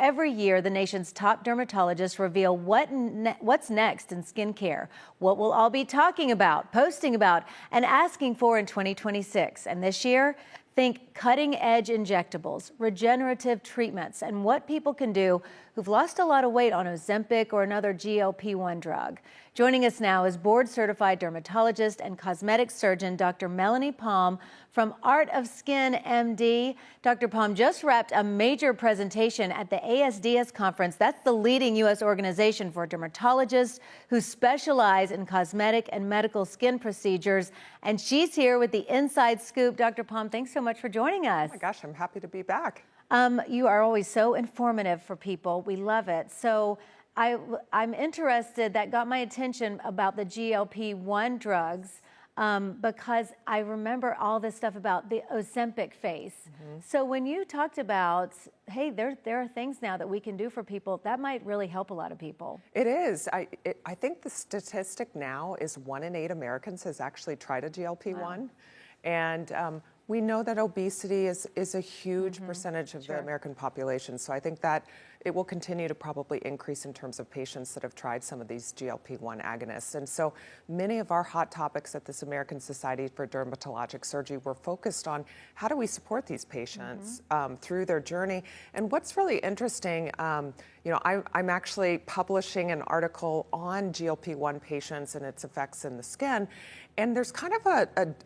Every year, the nation's top dermatologists reveal what's next in skincare, what we'll all be talking about, posting about, and asking for in 2026. And this year, think cutting-edge injectables, regenerative treatments, and what people can do who've lost a lot of weight on Ozempic or another GLP-1 drug. Joining us now is board-certified dermatologist and cosmetic surgeon, Dr. Melanie Palm from Art of Skin, MD. Dr. Palm just wrapped a major presentation at the ASDS conference. That's the leading U.S. organization for dermatologists who specialize in cosmetic and medical skin procedures. And she's here with the inside scoop. Dr. Palm, thanks so much for joining us. Oh my gosh, I'm happy to be back. You are always so informative for people. We love it. So I'm interested, that got my attention about the GLP-1 drugs because I remember all this stuff about the Ozempic face. So when you talked about, hey, there are things now that we can do for people, that might really help a lot of people. It is. I think the statistic now is 1 in 8 Americans has actually tried a GLP-1. Wow. And we know that obesity is a huge percentage of the American population. So I think that it will continue to probably increase in terms of patients that have tried some of these GLP-1 agonists. And so many of our hot topics at this American Society for Dermatologic Surgery were focused on how do we support these patients through their journey. And what's really interesting, you know, I'm actually publishing an article on GLP-1 patients and its effects in the skin. And there's kind of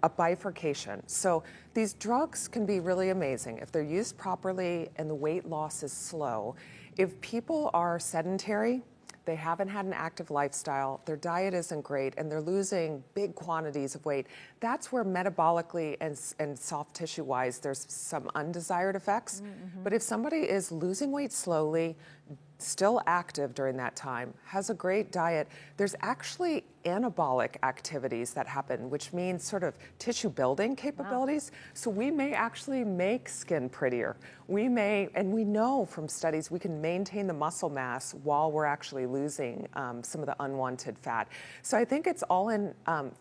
a bifurcation. So these drugs can be really amazing if they're used properly and the weight loss is slow. If people are sedentary, they haven't had an active lifestyle, their diet isn't great, and they're losing big quantities of weight, that's where metabolically and soft tissue-wise, there's some undesired effects. But if somebody is losing weight slowly, still active during that time, has a great diet, there's actually anabolic activities that happen, which means sort of tissue building capabilities. Wow. So we may actually make skin prettier. We may, and we know from studies, we can maintain the muscle mass while we're actually losing some of the unwanted fat. So I think it's all in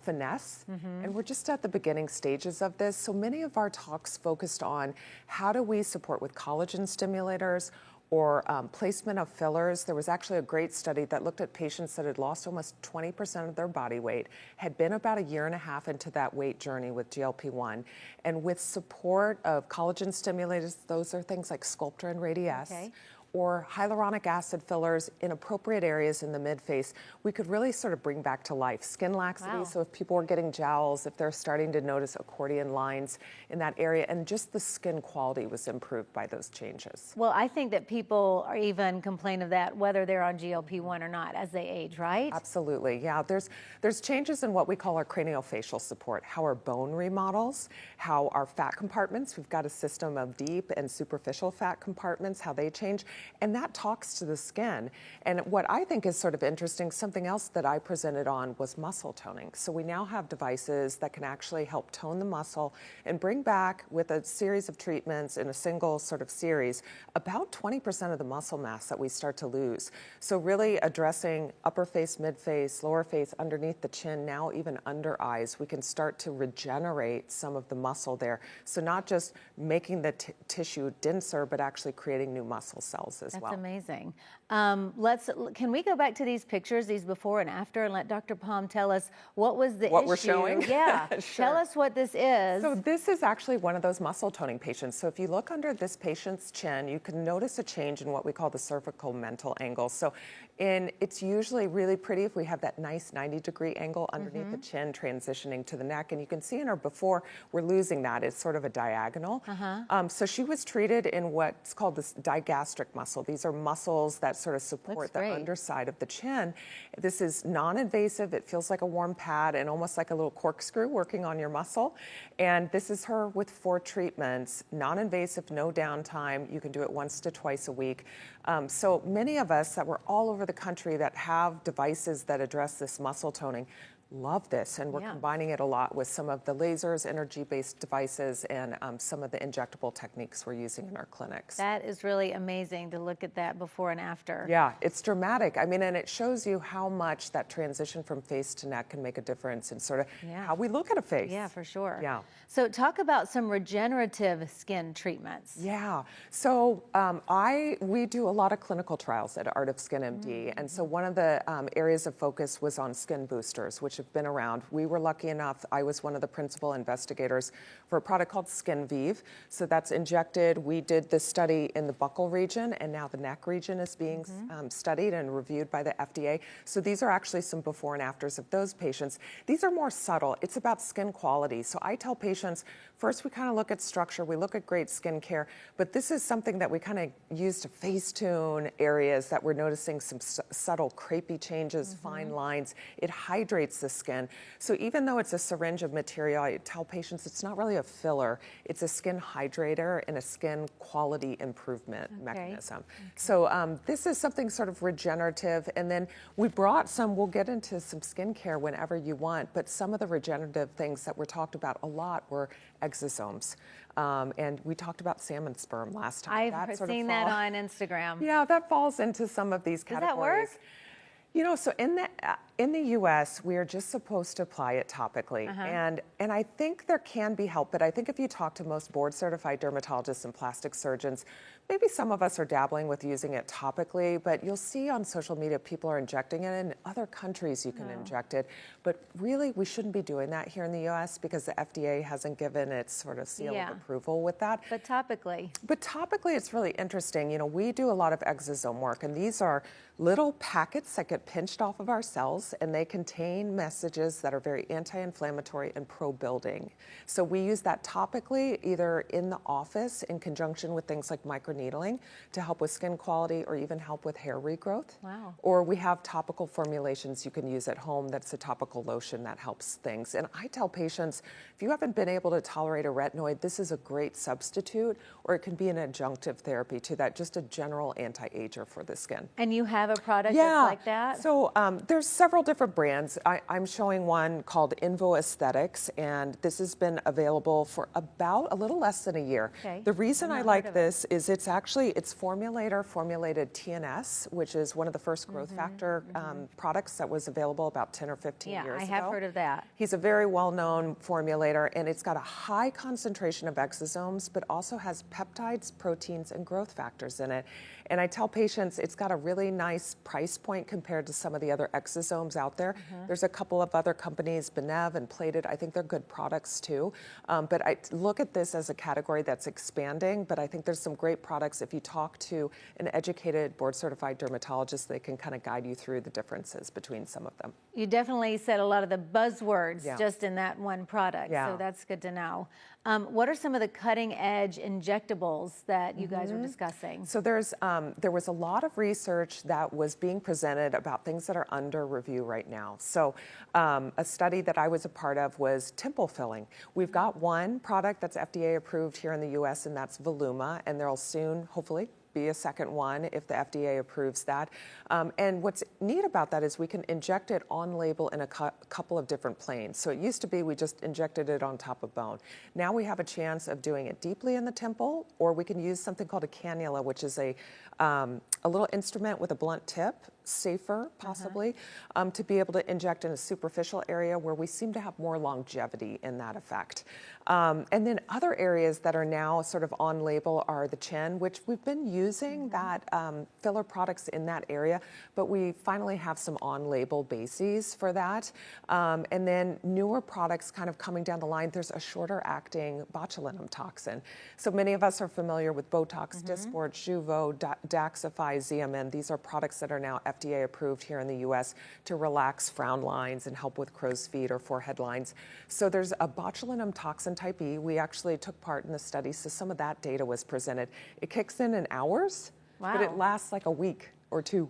finesse, and we're just at the beginning stages of this. So many of our talks focused on how do we support with collagen stimulators, or placement of fillers. There was actually a great study that looked at patients that had lost almost 20% of their body weight, had been about 1.5 years into that weight journey with GLP-1. And with support of collagen stimulators, those are things like Sculptra and Radiesse, or hyaluronic acid fillers in appropriate areas in the mid-face, we could really sort of bring back to life skin laxity. Wow. So if people are getting jowls, if they're starting to notice accordion lines in that area, and just the skin quality was improved by those changes. Well, I think that people are even complain of that, whether they're on GLP-1 or not, as they age, right? Absolutely, yeah. There's changes in what we call our craniofacial support, how our bone remodels, how our fat compartments, we've got a system of deep and superficial fat compartments, how they change. And that talks to the skin. And what I think is sort of interesting, something else that I presented on was muscle toning. So we now have devices that can actually help tone the muscle and bring back, with a series of treatments in a single sort of series, about 20% of the muscle mass that we start to lose. So really addressing upper face, mid face, lower face, underneath the chin, now even under eyes, we can start to regenerate some of the muscle there. So not just making the tissue denser, but actually creating new muscle cells as well. That's amazing. Can we go back to these pictures, these before and after, and let Dr. Palm tell us what was the issue? What we're showing? Yeah, Sure. Tell us what this is. So this is actually one of those muscle toning patients. So if you look under this patient's chin, you can notice a change in what we call the cervical mental angle. So it's usually really pretty if we have that nice 90-degree angle underneath the chin transitioning to the neck. And you can see in her before, we're losing that. It's sort of a diagonal. So she was treated in what's called this digastric muscle. These are muscles that sort of support the underside of the chin. This is non-invasive. It feels like a warm pad and almost like a little corkscrew working on your muscle. And this is her with 4 treatments, non-invasive, no downtime. You can do it 1 to 2 a week. So many of us that were all over the country that have devices that address this muscle toning love this, and we're combining it a lot with some of the lasers, energy-based devices, and some of the injectable techniques we're using in our clinics. That is really amazing to look at that before and after. Yeah, it's dramatic. I mean, and it shows you how much that transition from face to neck can make a difference in sort of how we look at a face. Yeah, for sure. Yeah. So talk about some regenerative skin treatments. Yeah. So we do a lot of clinical trials at Art of Skin MD, and so one of the areas of focus was on skin boosters, which have been around. We were lucky enough, I was one of the principal investigators for a product called Skin Vive. So that's injected. We did this study in the buccal region, and now the neck region is being studied and reviewed by the FDA. So these are actually some before and afters of those patients. These are more subtle. It's about skin quality. So I tell patients, first we kind of look at structure, we look at great skin care, but this is something that we kind of use to face tune areas that we're noticing some subtle crepey changes, fine lines. It hydrates the skin. So even though it's a syringe of material, I tell patients it's not really a filler, it's a skin hydrator and a skin quality improvement mechanism. So this is something sort of regenerative, and then we brought some, we'll get into some skincare whenever you want, but some of the regenerative things that were talked about a lot were exosomes. And we talked about salmon sperm last time. I've seen that on Instagram. Yeah, that falls into some of these categories. Does that work? You know, so in the U.S., we are just supposed to apply it topically, and I think there can be help. But I think if you talk to most board-certified dermatologists and plastic surgeons, maybe some of us are dabbling with using it topically. But you'll see on social media people are injecting it. In other countries, you can inject it. But really, we shouldn't be doing that here in the U.S. because the FDA hasn't given its sort of seal of approval with that. But topically? But topically, it's really interesting. You know, we do a lot of exosome work, and these are little packets that get pinched off of our cells, and they contain messages that are very anti-inflammatory and pro-building. So we use that topically, either in the office in conjunction with things like microneedling to help with skin quality or even help with hair regrowth. Wow. Or we have topical formulations you can use at home that's a topical lotion that helps things. And I tell patients, if you haven't been able to tolerate a retinoid, this is a great substitute, or it can be an adjunctive therapy to that, just a general anti-ager for the skin. And you have a product that's like that? So there's several different brands. I'm showing one called Invo Aesthetics, and this has been available for about a little less than a year. The reason I like this is it's formulated TNS, which is one of the first growth factor products that was available about 10 or 15 years ago. Yeah, I have heard of that. He's a very well-known formulator, and it's got a high concentration of exosomes, but also has peptides, proteins, and growth factors in it. And I tell patients it's got a really nice price point compared to some of the other exosomes out there. There's a couple of other companies, Benev and Plated. I think they're good products too. But I look at this as a category that's expanding, but I think there's some great products. If you talk to an educated board-certified dermatologist, they can kind of guide you through the differences between some of them. You definitely said a lot of the buzzwords just in that one product, so that's good to know. What are some of the cutting-edge injectables that you guys were discussing? So there was a lot of research that was being presented about things that are under review right now. So a study that I was a part of was temple filling. We've got one product that's FDA approved here in the U.S., and that's Voluma, and there'll soon, hopefully, be a second one if the FDA approves that. And what's neat about that is we can inject it on label in a couple of different planes. So it used to be we just injected it on top of bone. Now we have a chance of doing it deeply in the temple, or we can use something called a cannula, which is a little instrument with a blunt tip, safer possibly, to be able to inject in a superficial area where we seem to have more longevity in that effect. And then other areas that are now sort of on label are the chin, which we've been using that filler products in that area, but we finally have some on-label bases for that. And then newer products kind of coming down the line, there's a shorter-acting botulinum toxin. So many of us are familiar with Botox, Dysport, Jeuveau, Daxxify, Xeomin. These are products that are now FDA approved here in the US to relax frown lines and help with crow's feet or forehead lines. So there's a botulinum toxin type E. We actually took part in the study, so some of that data was presented. It kicks in hours, but it lasts like a week or two.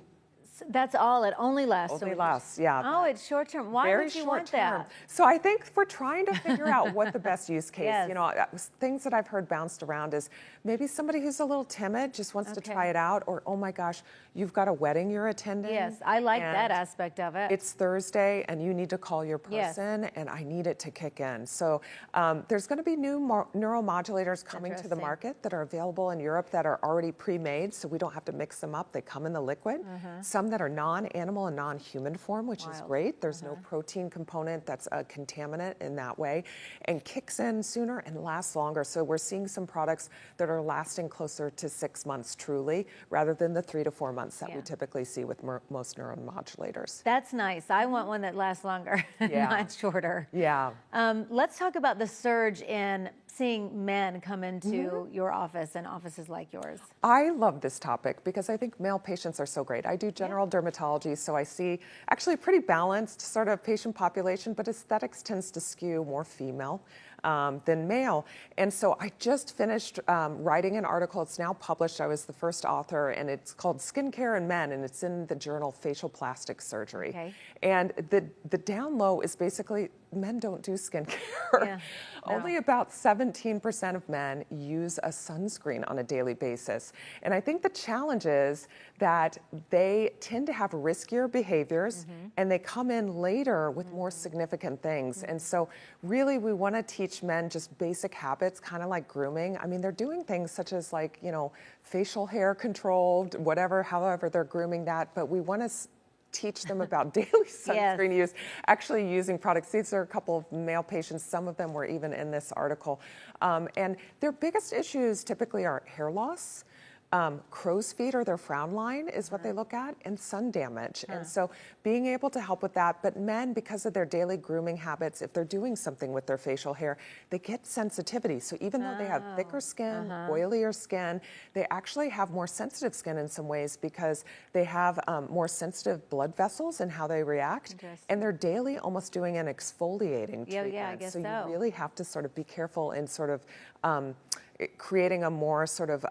That's all. It only lasts. Only lasts, yeah. Oh, it's short term. Why Very would you short want term. that? So I think we're trying to figure out what the best use case, Yes. you know, things that I've heard bounced around is maybe somebody who's a little timid just wants to try it out, or, oh my gosh, you've got a wedding you're attending. Yes, I like that aspect of it. It's Thursday and you need to call your person and I need it to kick in. So there's going to be new neuromodulators coming to the market that are available in Europe that are already pre-made, so we don't have to mix them up. They come in the liquid. Some that are non-animal and non-human form, which is great. There's no protein component that's a contaminant in that way, and kicks in sooner and lasts longer. So we're seeing some products that are lasting closer to 6 months truly, rather than the 3 to 4 months that we typically see with most neuromodulators. That's nice. I want one that lasts longer, not shorter. Yeah. Let's talk about the surge in seeing men come into your office and offices like yours. I love this topic because I think male patients are so great. I do general dermatology, so I see actually a pretty balanced sort of patient population, but aesthetics tends to skew more female than male. And so I just finished writing an article. It's now published. I was the first author, and it's called Skincare in Men, and it's in the journal Facial Plastic Surgery. Okay. And the down low is basically men don't do skincare. Only about 17% of men use a sunscreen on a daily basis. And I think the challenge is that they tend to have riskier behaviors and they come in later with more significant things. And so really we want to teach men just basic habits, kind of like grooming. I mean, they're doing things such as like, you know, facial hair controlled, whatever, however they're grooming that. But we want to teach them about daily sunscreen use, actually using products. These are a couple of male patients. Some of them were even in this article. And their biggest issues typically are hair loss, crow's feet or their frown line is what they look at, and sun damage. And so being able to help with that, but men, because of their daily grooming habits, if they're doing something with their facial hair, they get sensitivity. So even though they have thicker skin, oilier skin, they actually have more sensitive skin in some ways because they have more sensitive blood vessels in how they react. And they're daily almost doing an exfoliating treatment. Yeah, I guess so. You really have to sort of be careful in sort of creating a more sort of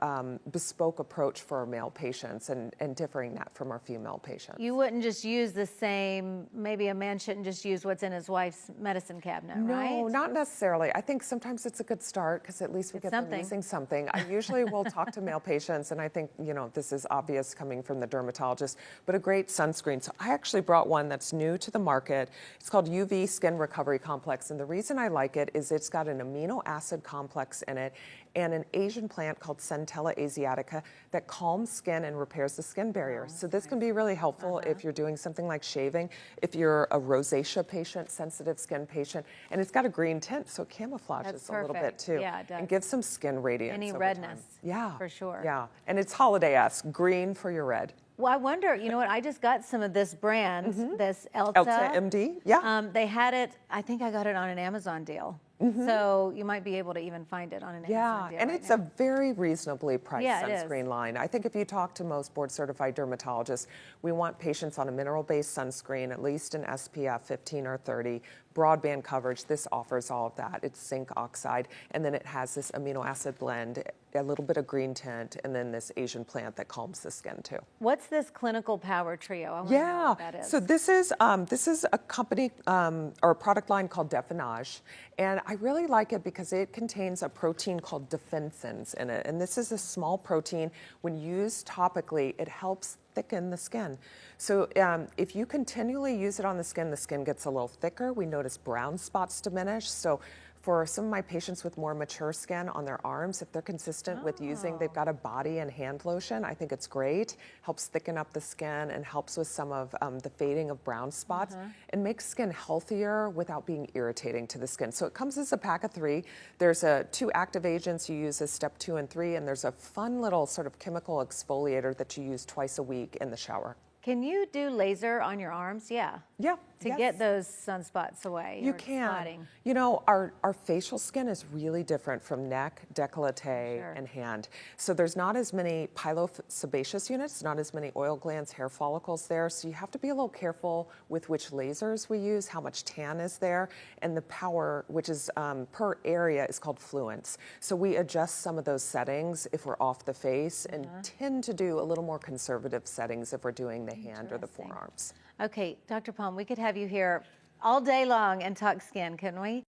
bespoke approach for our male patients and differing that from our female patients. You wouldn't just use the same, maybe a man shouldn't just use what's in his wife's medicine cabinet, right? No, not necessarily. I think sometimes it's a good start because at least we get them using something. I usually will talk to male patients, and I think, you know, this is obvious coming from the dermatologist, but a great sunscreen. So I actually brought one that's new to the market. It's called UV Skin Recovery Complex, and the reason I like it is it's got an amino acid complex in it and an Asian plant called Centella asiatica that calms skin and repairs the skin barrier. So this can be really helpful if you're doing something like shaving, if you're a rosacea patient, sensitive skin patient, and it's got a green tint, so it camouflages a little bit too. Yeah, it does. And gives some skin radiance. Any over redness. time. Yeah. For sure. Yeah, and it's holiday-esque, green for your red. Well, I wonder, you know what, I just got some of this brand, this Elta. Elta MD, yeah. They had it, I think I got it on an Amazon deal. So you might be able to even find it on an Amazon deal. And right it's now. a very reasonably priced Yeah, it sunscreen is. line. I think if you talk to most board-certified dermatologists, we want patients on a mineral-based sunscreen, at least an SPF 15 or 30, broadband coverage. This offers all of that. It's zinc oxide, and then it has this amino acid blend, a little bit of green tint, and then this Asian plant that calms the skin too. What's this clinical power trio? I want to know what that is. So this is a company or a product line called Definage, and I really like it because it contains a protein called defensins in it, and this is a small protein. When used topically, it helps thicken the skin. So if you continually use it on the skin gets a little thicker. We notice brown spots diminish. So for some of my patients with more mature skin on their arms, if they're consistent with using, they've got a body and hand lotion, I think it's great. Helps thicken up the skin and helps with some of the fading of brown spots and makes skin healthier without being irritating to the skin. So it comes as a pack of 3. There's 2 active agents you use as step 2 and 3, and there's a fun little sort of chemical exfoliator that you use twice a week in the shower. Can you do laser on your arms? Yeah. Yeah, to get those sunspots away. You or can. spotting. You know, our facial skin is really different from neck, décolleté, and hand. So there's not as many pilosebaceous units, not as many oil glands, hair follicles there. So you have to be a little careful with which lasers we use, how much tan is there, and the power, which is per area, is called fluence. So we adjust some of those settings if we're off the face and tend to do a little more conservative settings if we're doing the hand or the forearms. Okay, Dr. Palm, we could have you here all day long and talk skin, couldn't we?